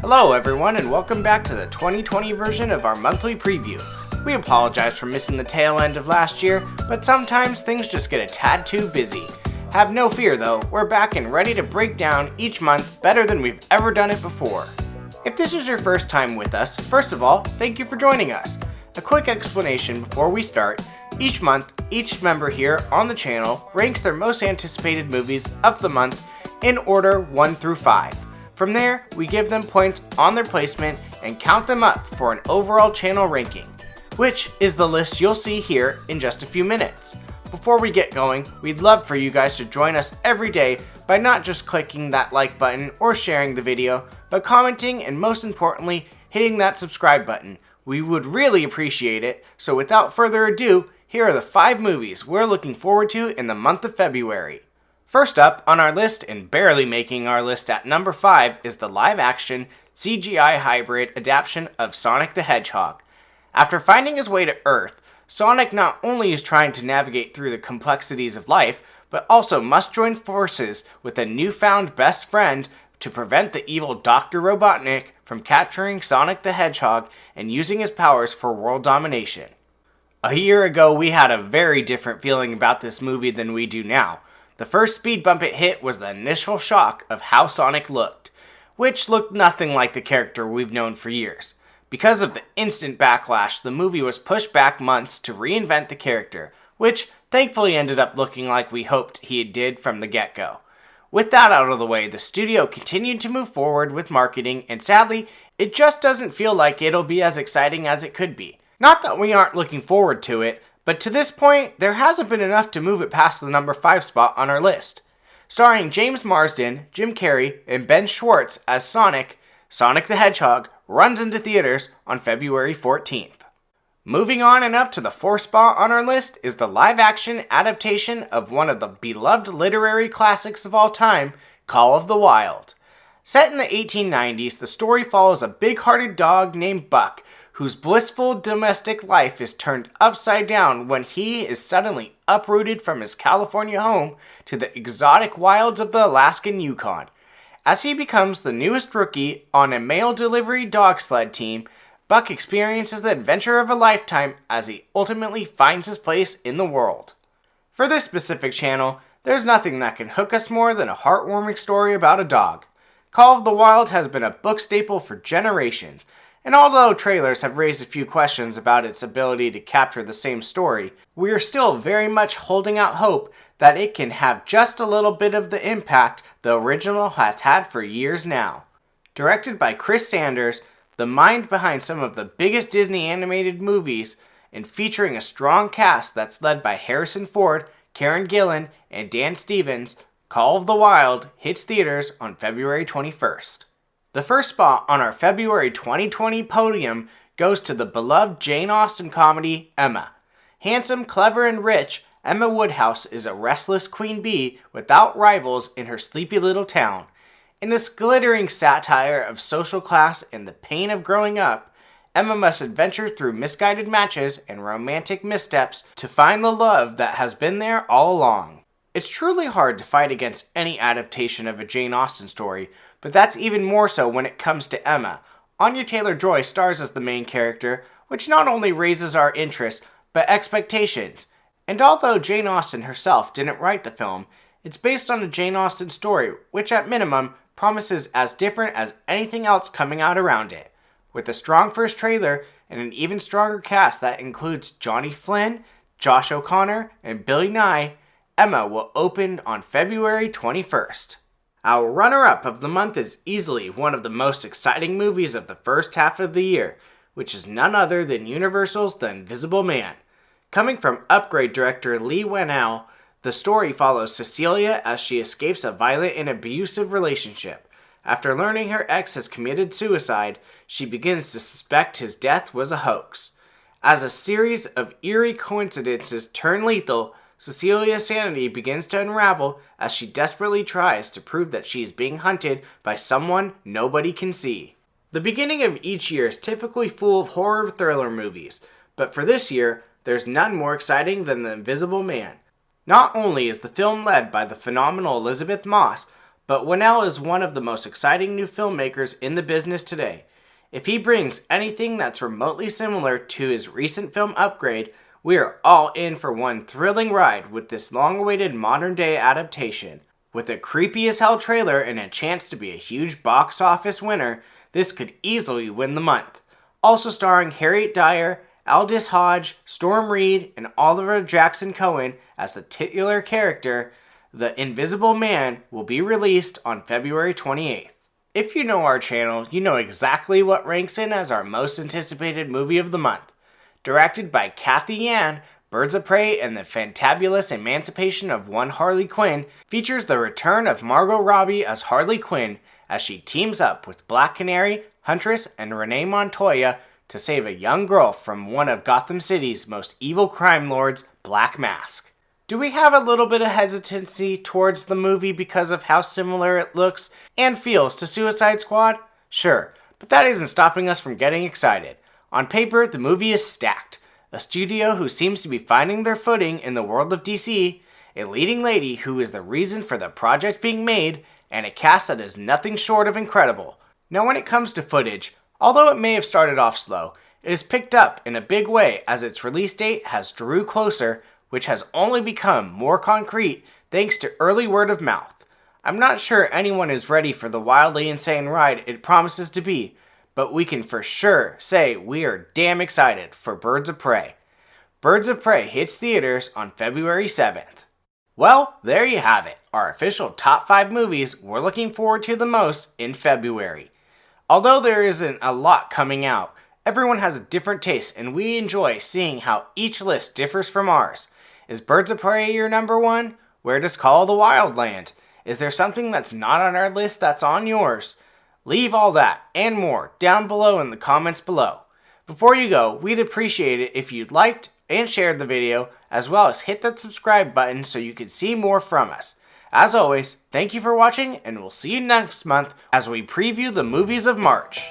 Hello everyone and welcome back to the 2020 version of our monthly preview. We apologize for missing the tail end of last year, but sometimes things just get a tad too busy. Have no fear though, we're back and ready to break down each month better than we've ever done it before. If this is your first time with us, first of all, thank you for joining us. A quick explanation before we start. Each month, each member here on the channel ranks their most anticipated movies of the month in order 1 through 5. From there, we give them points on their placement and count them up for an overall channel ranking, which is the list you'll see here in just a few minutes. Before we get going, we'd love for you guys to join us every day by not just clicking that like button or sharing the video, but commenting and most importantly, hitting that subscribe button. We would really appreciate it, so without further ado, here are the 5 movies we're looking forward to in the month of February. First up on our list, and barely making our list at number 5, is the live-action CGI hybrid adaptation of Sonic the Hedgehog. After finding his way to Earth, Sonic not only is trying to navigate through the complexities of life, but also must join forces with a newfound best friend to prevent the evil Dr. Robotnik from capturing Sonic the Hedgehog and using his powers for world domination. A year ago, we had a very different feeling about this movie than we do now. The first speed bump it hit was the initial shock of how Sonic looked, which looked nothing like the character we've known for years. Because of the instant backlash, the movie was pushed back months to reinvent the character, which thankfully ended up looking like we hoped he did from the get-go. With that out of the way, the studio continued to move forward with marketing, and sadly, it just doesn't feel like it'll be as exciting as it could be. Not that we aren't looking forward to it, but to this point, there hasn't been enough to move it past the number 5 spot on our list. Starring James Marsden, Jim Carrey, and Ben Schwartz as Sonic, Sonic the Hedgehog runs into theaters on February 14th. Moving on and up to the 4th spot on our list is the live-action adaptation of one of the beloved literary classics of all time, Call of the Wild. Set in the 1890s, the story follows a big-hearted dog named Buck, whose blissful domestic life is turned upside down when he is suddenly uprooted from his California home to the exotic wilds of the Alaskan Yukon. As he becomes the newest rookie on a mail delivery dog sled team, Buck experiences the adventure of a lifetime as he ultimately finds his place in the world. For this specific channel, there's nothing that can hook us more than a heartwarming story about a dog. Call of the Wild has been a book staple for generations, and although trailers have raised a few questions about its ability to capture the same story, we are still very much holding out hope that it can have just a little bit of the impact the original has had for years now. Directed by Chris Sanders, the mind behind some of the biggest Disney animated movies, and featuring a strong cast that's led by Harrison Ford, Karen Gillan, and Dan Stevens, Call of the Wild hits theaters on February 21st. The first spot on our February 2020 podium goes to the beloved Jane Austen comedy, Emma. Handsome, clever, and rich, Emma Woodhouse is a restless queen bee without rivals in her sleepy little town. In this glittering satire of social class and the pain of growing up, Emma must adventure through misguided matches and romantic missteps to find the love that has been there all along. It's truly hard to fight against any adaptation of a Jane Austen story, but that's even more so when it comes to Emma. Anya Taylor-Joy stars as the main character, which not only raises our interest, but expectations. And although Jane Austen herself didn't write the film, it's based on a Jane Austen story, which at minimum promises as different as anything else coming out around it. With a strong first trailer and an even stronger cast that includes Johnny Flynn, Josh O'Connor, and Billy Nye, Emma will open on February 21st. Our runner-up of the month is easily one of the most exciting movies of the first half of the year, which is none other than Universal's The Invisible Man. Coming from Upgrade director Lee Whannell, the story follows Cecilia as she escapes a violent and abusive relationship. After learning her ex has committed suicide, she begins to suspect his death was a hoax. As a series of eerie coincidences turn lethal, Cecilia's sanity begins to unravel as she desperately tries to prove that she is being hunted by someone nobody can see. The beginning of each year is typically full of horror thriller movies, but for this year, there's none more exciting than The Invisible Man. Not only is the film led by the phenomenal Elizabeth Moss, but Winnell is one of the most exciting new filmmakers in the business today. If he brings anything that's remotely similar to his recent film Upgrade, we are all in for one thrilling ride with this long-awaited modern-day adaptation. With a creepy as hell trailer and a chance to be a huge box office winner, this could easily win the month. Also starring Harriet Dyer, Aldous Hodge, Storm Reed, and Oliver Jackson Cohen as the titular character, The Invisible Man will be released on February 28th. If you know our channel, you know exactly what ranks in as our most anticipated movie of the month. Directed by Kathy Yan, Birds of Prey and the Fantabulous Emancipation of One Harley Quinn features the return of Margot Robbie as Harley Quinn as she teams up with Black Canary, Huntress, and Renee Montoya to save a young girl from one of Gotham City's most evil crime lords, Black Mask. Do we have a little bit of hesitancy towards the movie because of how similar it looks and feels to Suicide Squad? Sure, but that isn't stopping us from getting excited. On paper, the movie is stacked. A studio who seems to be finding their footing in the world of DC, a leading lady who is the reason for the project being made, and a cast that is nothing short of incredible. Now when it comes to footage, although it may have started off slow, it has picked up in a big way as its release date has drew closer, which has only become more concrete thanks to early word of mouth. I'm not sure anyone is ready for the wildly insane ride it promises to be, but we can for sure say we are damn excited for Birds of Prey. Birds of Prey hits theaters on February 7th. Well, there you have it, our official top 5 movies we're looking forward to the most in February. Although there isn't a lot coming out, everyone has a different taste and we enjoy seeing how each list differs from ours. Is Birds of Prey your number one? Where does Call of the Wild land? Is there something that's not on our list that's on yours? Leave all that and more down below in the comments below. Before you go, we'd appreciate it if you'd liked and shared the video, as well as hit that subscribe button so you can see more from us. As always, thank you for watching and we'll see you next month as we preview the movies of March.